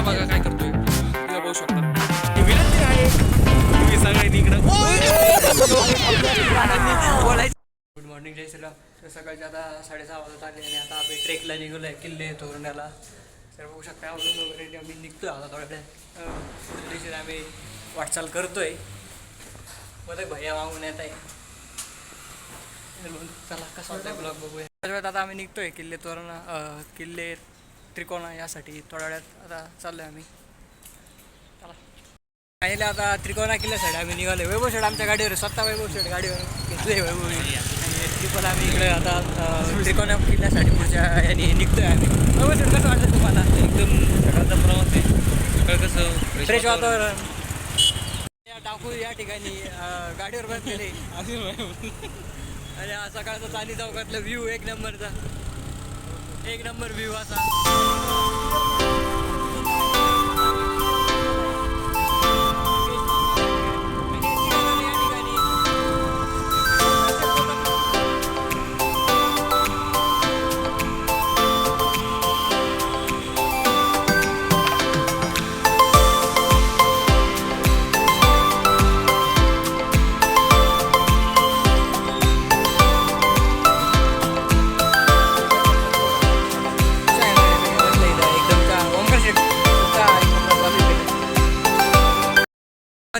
बघा काय करतोय, तिला बघू शकता. विनंती आहे तुम्ही सगळ्यांनी इकडं बोलायचं. गुड मॉर्निंग, जय श्रीराम. तर सकाळचे आता 6:30 वाजत आले आणि आता आम्ही ट्रेकला निघालो आहे किल्ले तोरण्याला. तर बघू शकता आवडून वगैरे आम्ही निघतोय आता थोड्या वेळ. पुढच्या दिवशी आम्ही वाटचाल करतोय. बघा भैया मागून येत आहे. चला कसं वाटतं ब्लॉग बघूया. त्याच्या वेळात आता आम्ही निघतोय किल्ले तोरणा, किल्ले त्रिकोणा यासाठी. थोड्या वेळात आता चाललोय आम्ही. चला फायनली आता त्रिकोणा किल्ल्यासाठी आम्ही निघालो. वैभव शेठ आमच्या गाडीवर, स्वतः वैभव शेठ गाडीवर घेतले वैभव आणि ट्रिपल आम्ही इकडे आता त्रिकोणा किल्ल्यासाठी पुढच्या याने निघतोय आम्ही. वैभव शेठ कसं वाटतं तुम्हाला? एकदम सकाळचा प्रवास आहे. सकाळ कसं फ्रेश वातावरण. टाकू या ठिकाणी गाडीवर बसलेले आणि सकाळचा चांदी चौकातला व्ह्यू एक नंबरचा, एक नंबर व्ह्यू असा.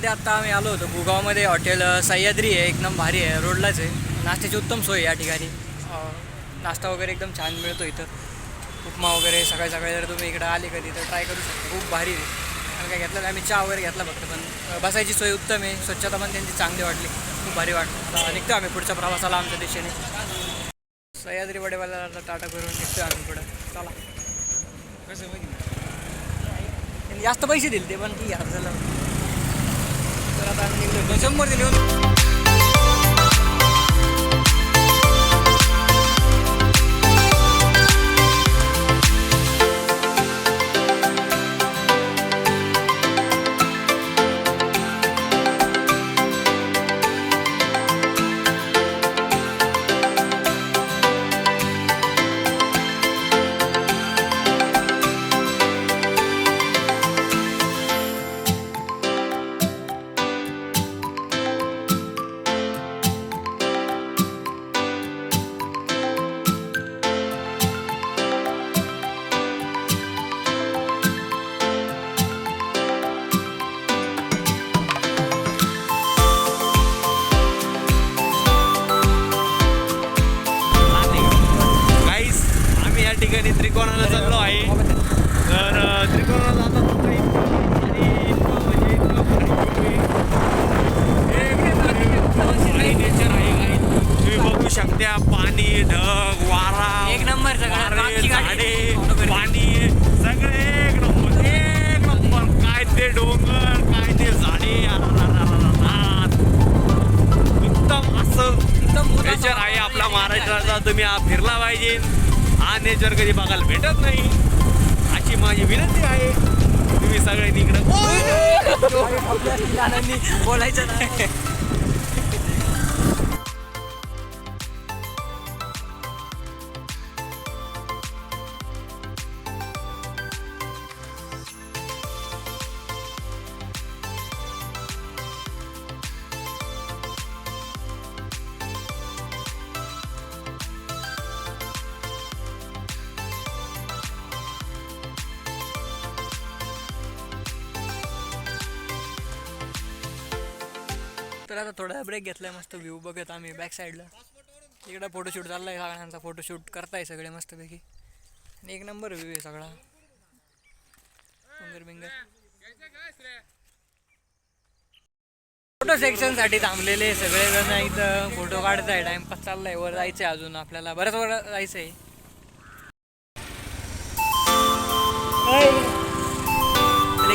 आता आम्ही आलो होतो भूगावमध्ये. हॉटेल सह्याद्री आहे, एकदम भारी आहे, रोडलाच आहे. नाश्त्याची उत्तम सोय या ठिकाणी. नाश्ता वगैरे एकदम छान मिळतो इथं. उपमा वगैरे सकाळी सकाळी जर तुम्ही इकडे आले कधी तर ट्राय करू शकता. खूप भारी आहे. आणि काय घेतलं आम्ही चहा वगैरे घेतला फक्त, पण बसायची सोय उत्तम आहे. स्वच्छता पण त्यांची चांगली वाटली, खूप भारी वाटलं. आता निघतो आम्ही पुढच्या प्रवासाला आमच्या दिशेने. सह्याद्री वडेवाल्याला टाटा करून निघतो आम्ही पुढं. चला कसं त्यांनी जास्त पैसे दिले ते, पण ठीक आहे झालं. तर आता आम्ही निघलो 100 दिले. ठिकाणी त्रिकोणाला चाललो आहे. तर त्रिकोणाला जाता आणि नेचर आहे. तुम्ही बघू शकता पाणी, ढग, वारा, एक नंबर झाडे, पाणी सगळे एक नंबर, एक नंबर. काय ते डोंगर, काय ते झाडे, उत्तम असं नेचर आहे आपल्या महाराष्ट्राचा. तुम्ही फिरला पाहिजे. हा नेचर कधी बघायला भेटत नाही, अशी माझी विनंती आहे. तुम्ही सगळ्यांनी इकडं बोलायचं नाही. तर आता थोडा ब्रेक घेतलाय. मस्त व्ह्यू बघत आम्ही बॅक साईडला. इकडं फोटोशूट चाललाय, सगळ्यांचा फोटोशूट करताय सगळे मस्तपैकी. आणि एक नंबर व्ह्यू आहे सगळा, सुंदर बिंगर. फोटो सेक्शन साठी थांबलेले सगळे जण इथं फोटो काढताय. टाइमपास चाललाय. वर जायचंय अजून आपल्याला, बरंच वर जायचंय.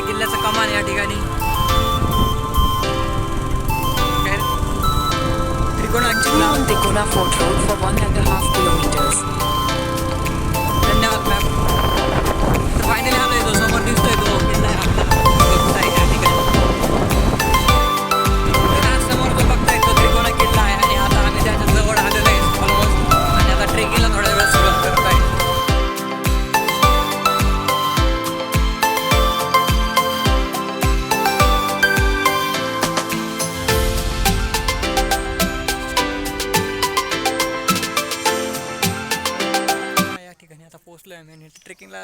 किल्ल्याचं कमान या ठिकाणी. Trikona Fort Road for 1.5 kilometers. धन्यवाद मॅम. तर फायनली आलोय, तो समोर दिसतोय तो किल्ला आहे आपल्याला. बघताय या ठिकाणी समोर तो बघताय तो त्रिकोणा किल्ला आहे. आणि आता आम्ही त्याच्या जवळ आलेलो आहे ऑलमोस्ट. आणि आता ट्रेकिंगला थोड्या वेळ सुरुवात करत आहे.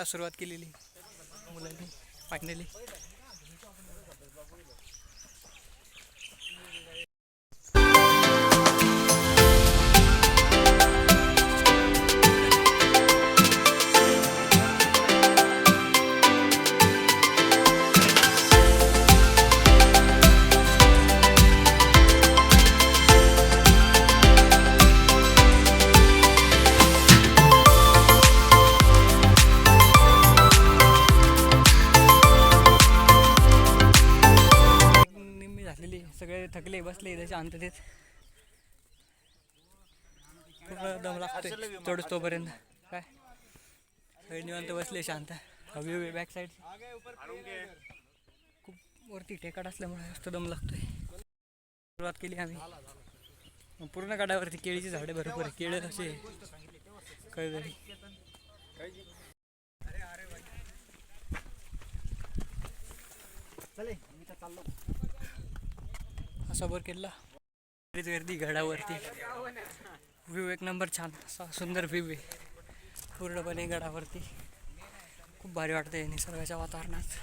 सुरुवात केलेली मुलांनी फायनली. निम्मी झालेली, सगळे थकले बसले त्याच्या शांततेत. पूर्ण दम लागतोय चढूस तोपर्यंत. काय सगळे निवांत बसले शांत. हवी बॅक साईड खूप वरती टेकाट असल्यामुळे जास्त दम लागतोय. सुरुवात केली आम्ही. पूर्ण गडावरती केळीची झाडे भरपूर आहे. केळे असे कळगडी. असा वर केला गर्दी गडावरती. व्ह्यू एक नंबर छान असा सुंदर व्ह्यू आहे पूर्णपणे गडावरती. खूप भारी वाटतंय निसर्गाच्या वातावरणात.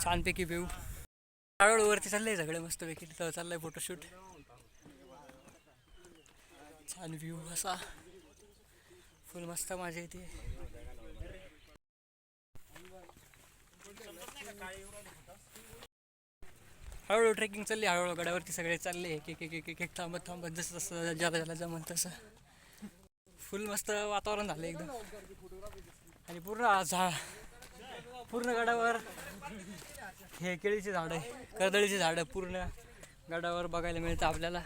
छानपैकी व्ह्यू. हळूहळू वरती चाललंय सगळे मस्तपैकी. तिथं चाललंय फोटोशूट. छान व्ह्यू असा फुल मस्त मजा येते. हळूहळू ट्रेकिंग चालली. हळूहळू गडावरती सगळे चालले एक थांबत थांबत जसं जसं ज्याला जमल तसं. फुल मस्त वातावरण झालं एकदम. आणि पूर्ण गडावर हे केळीचे झाड आहे, कर्दळीचे झाडं पूर्ण गडावर बघायला मिळतं आपल्याला.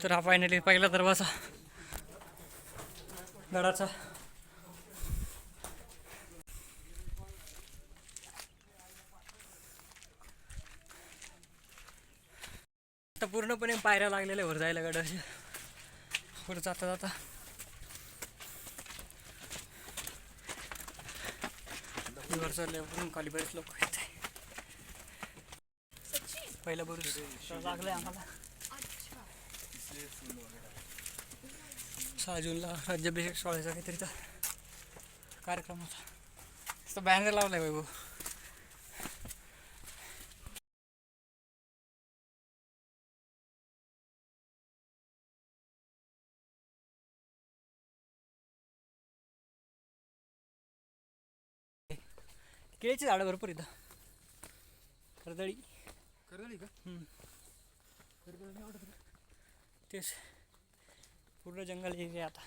तर हा फायनली पहिला दरवाजा गडाचा. आता पूर्णपणे पायऱ्या लागलेल्या वर जायला गडाच्या. वर जाता जाता वर चालल्यावरून खाली बरेच लोक येत आहे. पहिला बरूच लागलंय आम्हाला. 6 जूनला राज्याभिषेक सोहळ्याचा काहीतरीचा कार्यक्रम होता. बॅनर लावलाय वैभव. केळीची झाडं भरपूर इथं. कर्दळी का? तेच पूर्ण जंगल एरिया आता.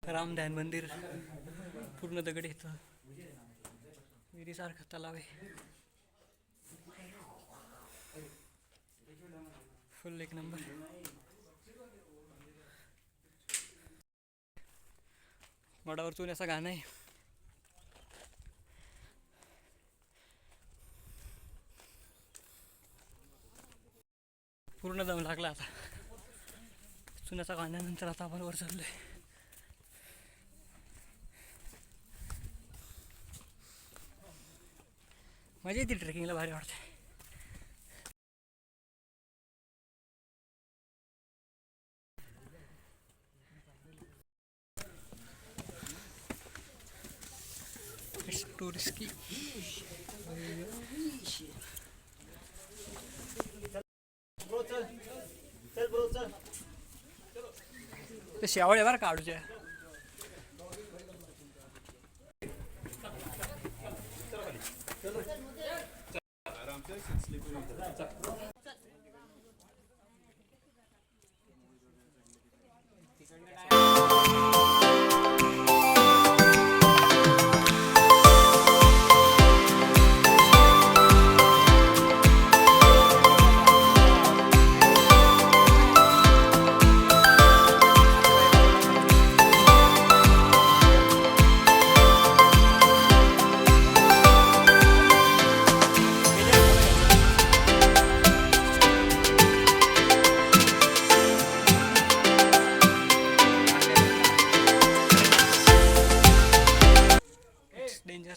राम ध्यान मंदिर पूर्ण दगड येतं. विहिरीसारखं तलाव आहे. फुल एक नंबर. गडावर चुन्याचं गाणं आहे. पूर्ण दम लागला आता. चुन्याच्या गाण्यानंतर आता आपण वर चाललोय. मजा येते ट्रेकिंगला, भारी वाटते. It's to risky. ते शेवळे बरं काढूच्या.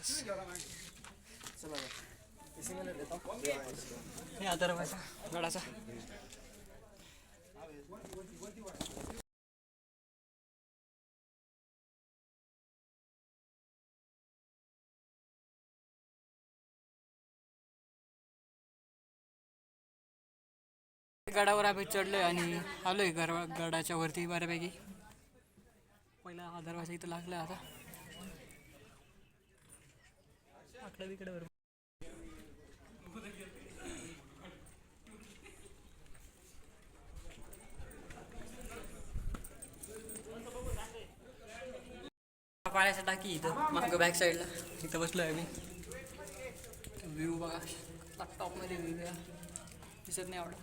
रायडर्स. हे हा दरवाजा गडाचा. गडावर आम्ही चढलोय आणि आलोय गडाच्या वरती बऱ्यापैकी. पहिला हा दरवाजा इथं लागला. आता आकडा बिकडे बरोबर. पाण्याचा टाकी इथं मागं बॅक साईडला. इथं बसलोय आम्ही. व्ह्यू बघा. टॉपमध्ये व्ह्यू दिसत नाही आवडत.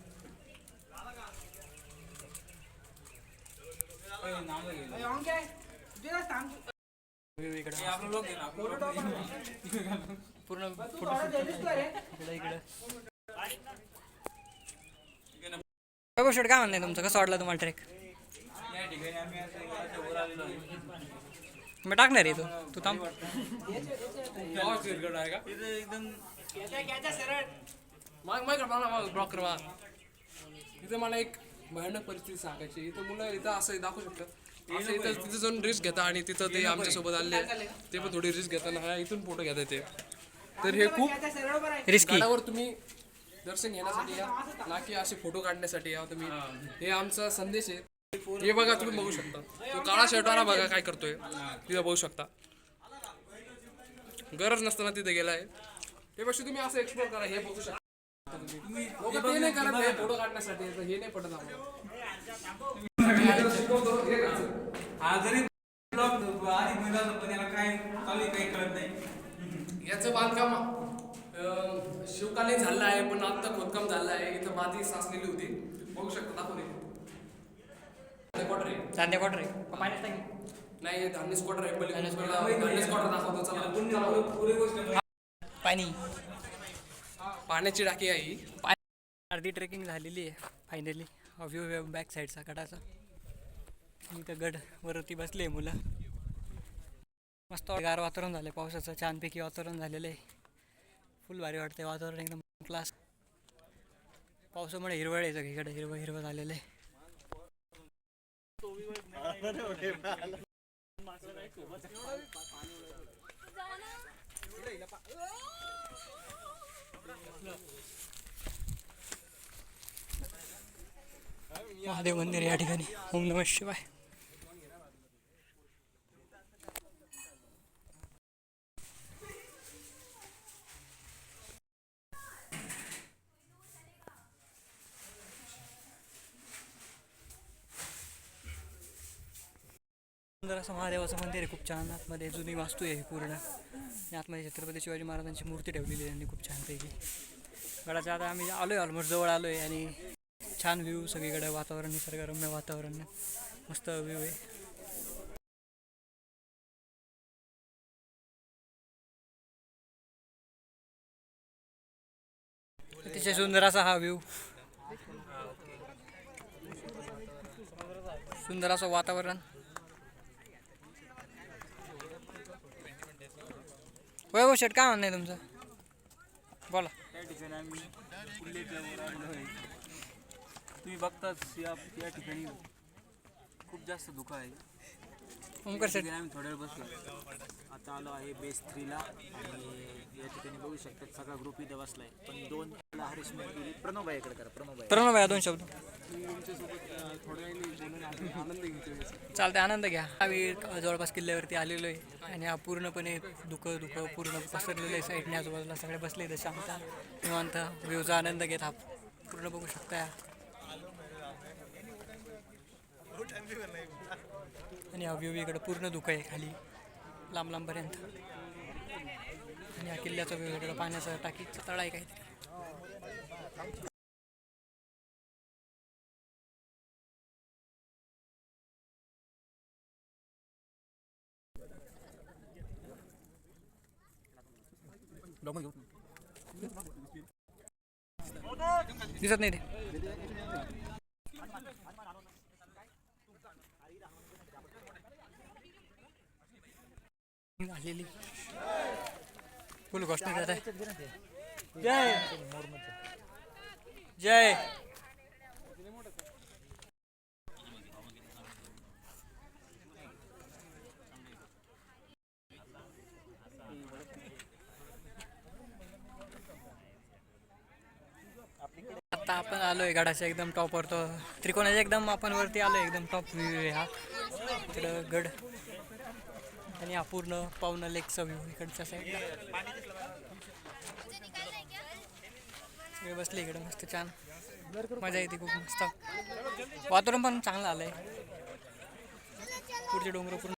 व्ह्यू इकडं पूर्ण फोटो इकडं. काय म्हणणं तुमचं? कसं वाटलं तुम्हाला ट्रेक? मी टाकणार आहे तू थांब. ब्लॉक करवा. इथं मला एक भयानक परिस्थिती सांगायची. इथं मुलं इथं असं दाखवू शकतात. असं इथं तिथं जाऊन रिस्क घेता आणि तिथं ते आमच्यासोबत आले ते पण थोडी रिस्क घेताना हा इथून फोटो घेता येते. तर हे खूप रिस्की. गडावर तुम्ही दर्शन घेण्यासाठी या ना की असे फोटो काढण्यासाठी या तुम्ही. हे आमचा संदेश आहे. हे बघा तुम्ही बघू शकता. तो काळा शर्टवाला बघा काय करतोय तिथं बघू शकता. गरज नसताना तिथे गेलाय. त्यापेक्षा तुम्ही असं एक्सप्लोर करा. हे बघू शकता. ते नाही करत हे फोटो काढण्यासाठी. हे नाही पडत आम्हाला. याचं बांधकाम शिवकालीन झालं आहे पण आता खोदकाम झालं आहे. इथं माती साचलेली होती बघू शकता. दाखवून चांदे क्वार्टर आहे पाण्यात टाकी. नाही धान्य स्क्वॉटर आहे. धान्य स्क्वॉटर दाखवतो. चला पाणी पाण्याची टाकी आहे ही. अर्धी ट्रेकिंग झालेली आहे फायनली. व्ह्यू बॅक साईडचा गडाचा. इथं गड वरती बसले मुलं. मस्त गार वातावरण झालं. पावसाचं छानपैकी वातावरण झालेलं आहे. फुल भारी वाटतंय वातावरण एकदम क्लास. पावसामुळे हिरवळ आहे सगळीकडे. हिरवं हिरवं झालेलं आहे. महादेव मंदिर या ठिकाणी. ओम नमः शिवाय. सुंदर असं महादेवाचं मंदिर आहे. खूप छान. आतमध्ये जुनी वास्तू आहे पूर्ण. आणि आतमध्ये छत्रपती शिवाजी महाराजांची मूर्ती ठेवलेली आहे त्यांनी खूप छानपैकी. गडाच्या आता आम्ही आलोय ऑलमोस्ट जवळ आलोय. आणि छान व्ह्यू सगळीकडे. वातावरण निसर्गरम्य वातावरण. मस्त व्ह्यू आहे. अतिशय सुंदर असा हा व्ह्यू. सुंदर असं वातावरण. वैभव शेट काय म्हणणं आहे तुमचं? बोला. त्या ठिकाणी आम्ही किल्ल्याच्या वर आलो आहे. तुम्ही बघताच या ठिकाणी खूप जास्त धुकं आहे. ओमकार शेट आम्ही थोड्या वेळ बसलो. आता आलो आहे बेस 3ला आणि या ठिकाणी बघू शकतात सगळा ग्रुप इथं बसलाय. पण दोन हरीश मंदिर प्रणव इकडे करा. प्रणव भाई दोन शब्द. तुमच्यासोबत थोड्या वेळाने आनंद घेतो. चालते आनंद घ्या. आम्ही जवळपास किल्ल्यावरती आलेलो आहे आणि हा पूर्णपणे धुकं पूर्ण पसरलेलं आहे. साईडने आजूबाजूला सगळे बसले इथं शांत निवांत व्ह्यूचा आनंद घेत हा पूर्ण बघू शकता. आणि हा व्ह्यू इकडं पूर्ण धुकं आहे खाली लांब लांबपर्यंत. आणि हा किल्ल्याचा व्ह्यू इकडं पाण्याचा टाकीचा तळा आहे काहीतरी. दिसत नाही ते. झालेली फुल गोष्ट करत आहे. जय जय आता आपण आलोय गडाच्या एकदम टॉपवर. तो त्रिकोणाच्या एकदम आपण वरती आलोय. एकदम टॉप व्ह्यू आहे हा. इकडं गड आणि हा पूर्ण पावना लेकचा व्ह्यू इकडच्या साईडला. सगळे बसले इकडे मस्त छान मजा येते खूप मस्त. वातावरण पण चांगलं आलंय. पुढचे डोंगर पूर्ण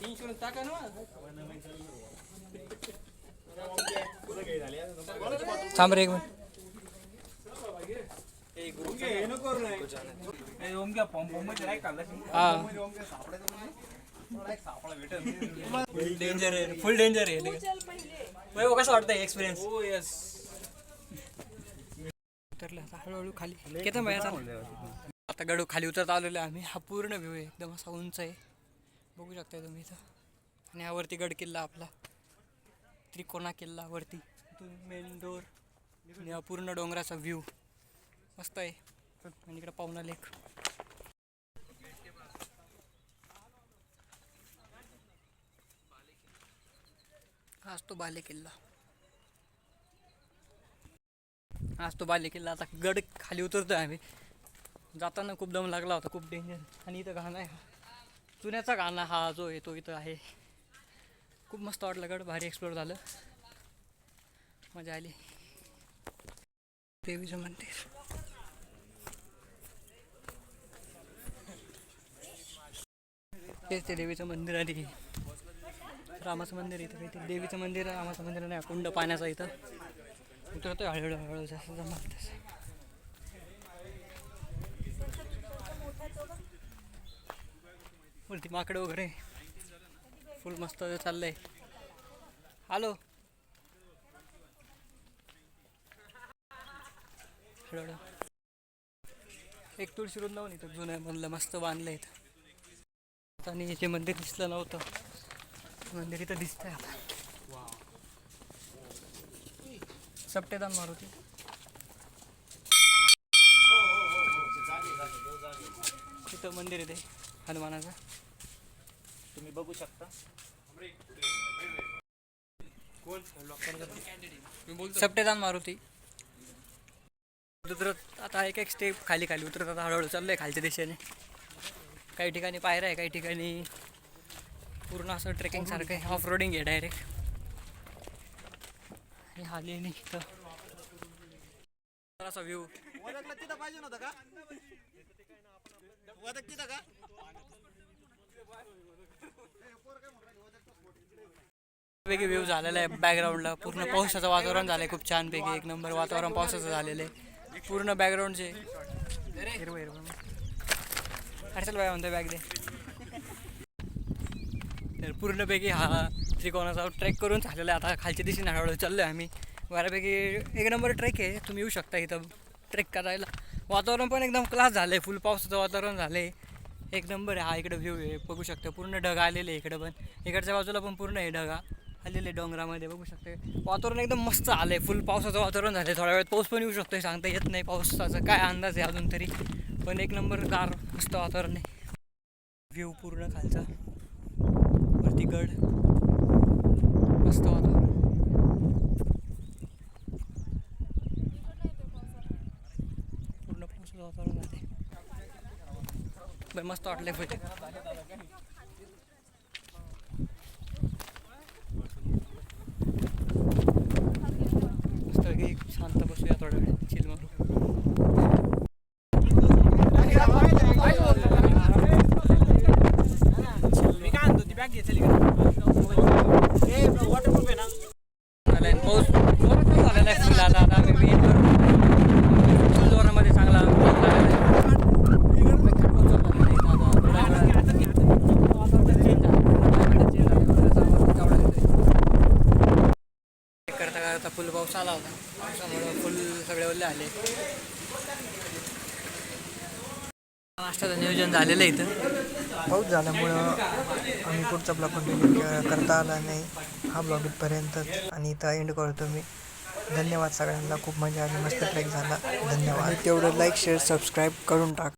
इन्शुरन्स टाका ना. थांब रे एक मिनिट. डेंजर आहे. फुल डेंजर आहे. कसं वाटतंय एक्सपिरियन्स? हो येस. उतरलं आता हळूहळू खाली. किती वेळा आता गड खाली उतरत आलेलो आहे आम्ही. हा पूर्ण व्ह्यू आहे एकदम असा उंच आहे. बघू शकता तुम्ही इथं. आणि हा वरती गड किल्ला आपला त्रिकोणा किल्ला वरती. इथून मेन डोर आणि हा पूर्ण डोंगराचा व्ह्यू मस्त आहे. आणि इकडे पावना लेक. हाच तो बाले किल्ला. हाच तो बाले किल्ला. आता गड खाली उतरतोय आम्ही. जाताना खूप दम लागला होता. खूप डेंजर. आणि इथं घाण आहे. चुन्याचा गाणं हा जो आहे तो इथं आहे. खूप मस्त वाटलं. गड भारी एक्सप्लोर झालं. मजा आली. देवीचं मंदिर. तेच ते देवीचं मंदिर आणि रामाचं मंदिर. इथं काहीतरी देवीचं मंदिर रामाचं मंदिर नाही. कुंड पाण्याचा इथं उतरतोय हळूहळू हळूहळू जास्त जमत तसं. वरती माकडं वगैरे फुल मस्त चाललंय. हॅलो हळूहळू. एक तुळशी वृंदावन इथं जुनं म्हणलं मस्त बांधलं इथं. आणि जे मंदिर दिसलं नव्हतं मंदिर इथं दिसतंय आता. सप्टेदान मारुती. इथं मंदिर आहे ते हनुमानाचं. तुम्ही बघू शकता. सप्टेदान मारुती. उतरत आता एक एक स्टेप खाली खाली उतरत आता हळूहळू चाललंय खालच्या दिशेने. काही ठिकाणी पायऱ्या आहे. काही ठिकाणी पूर्ण असं ट्रेकिंग सारखं आहे. ऑफ रोडिंग आहे डायरेक्ट. आणि हा लेणी इथं असा व्ह्यू. पाहिजे नव्हतं का? पैकी व्ह्यू झालेला आहे. बॅकग्राऊंडला पूर्ण पावसाचं वातावरण झालंय. खूप छानपैकी एक नंबर वातावरण पावसाचं झालेलं आहे. पूर्ण बॅकग्राऊंडचे हिरवं हिरवं. अरे चल बाय म्हणतोय बॅग दे. तर पूर्णपैकी हा त्रिकोणाचा ट्रेक करून झालेला आहे. आता खालच्या दिशेने हळूहळू चाललो आहे आम्ही. बऱ्यापैकी एक नंबर ट्रेक आहे. तुम्ही येऊ शकता इथं ट्रेक करायला. वातावरण पण एकदम क्लास झालं आहे. फुल पावसाचं वातावरण झालं आहे. एक नंबर आहे. हा इकडं व्ह्यू आहे बघू शकता. पूर्ण ढग आलेले आहे इकडं पण. इकडच्या बाजूला पण पूर्ण आहे ढगा आलेले डोंगरामध्ये बघू शकते. वातावरण एकदम मस्त आलं आहे. फुल पावसाचं वातावरण झालं आहे. थोड्या वेळात पाऊस पण येऊ शकतो. सांगता येत नाही पावसाचा काय अंदाज आहे अजून तरी. पण एक नंबर गार मस्त वातावरण आहे. व्ह्यू पूर्ण खालचा वरती गड मस्त वातावरण. पूर्ण पावसाचं वातावरण झालं आहे. मस्त वाटलंय फोटो. मस्त शांत बसूया थोड्या वेळ चिल मारू. मी काय आणतो ती बॅग घेतली वॉटरप्रूफ आहे ना. पाऊस झालेला आहे फुल. आता आम्ही फुल जोरामध्ये चांगला करता करता फुल पाऊस आला होता. पावसामुळे फुल सगळे मुलं आले. नाश्त्याचं नियोजन झालेलं आहे इथं. पाऊस झाल्यामुळं आम्ही पुढचा ब्लॉग कंटिन्यू करता आला नाही. हा ब्लॉग इथपर्यंतच आणि इथं एंड करतो मी. धन्यवाद सगळ्यांना. खूप मजा आली. मस्त ट्रेक झाला. धन्यवाद. तेवढं लाईक शेअर सबस्क्राईब करून टाक.